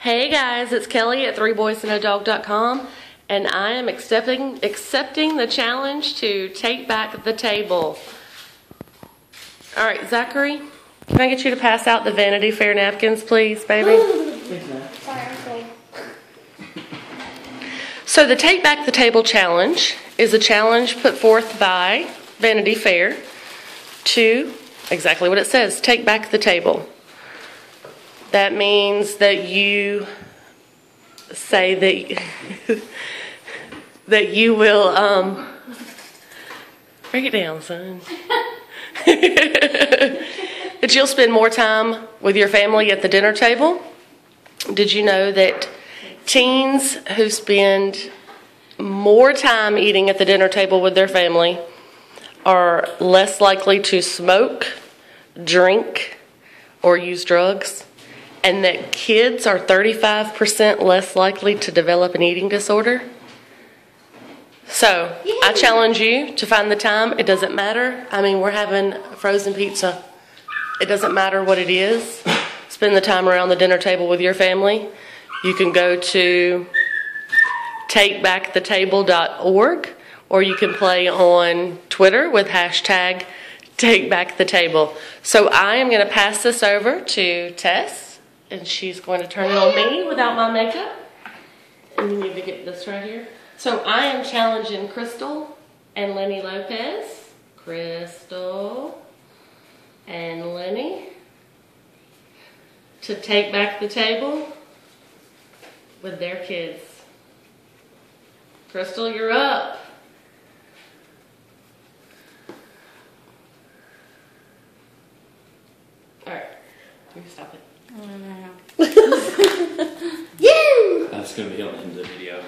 Hey guys, it's Kelly at 3boysandadog.com, and I am accepting the challenge to take back the table. All right, Zachary, can I get you to pass out the Vanity Fair napkins, please, baby? Sorry, Uncle. So the Take Back the Table challenge is a challenge put forth by Vanity Fair to exactly what it says, take back the table. That means that you say that you will break it down, son. That you'll spend more time with your family at the dinner table. Did you know that teens who spend more time eating at the dinner table with their family are less likely to smoke, drink, or use drugs? And that kids are 35% less likely to develop an eating disorder? So, I challenge you to find the time. It doesn't matter. I mean, we're having frozen pizza. It doesn't matter what it is. Spend the time around the dinner table with your family. You can go to takebackthetable.org, or you can play on Twitter with hashtag TakeBackTheTable. So I am going to pass this over to Tess. And she's going to turn it on me without my makeup. And you need to get this right here. So I am challenging Crystal and Lenny Lopez. Crystal and Lenny to take back the table with their kids. Crystal, you're up. All right, you stop it. Oh, no. You! That's going to be on the end of the video.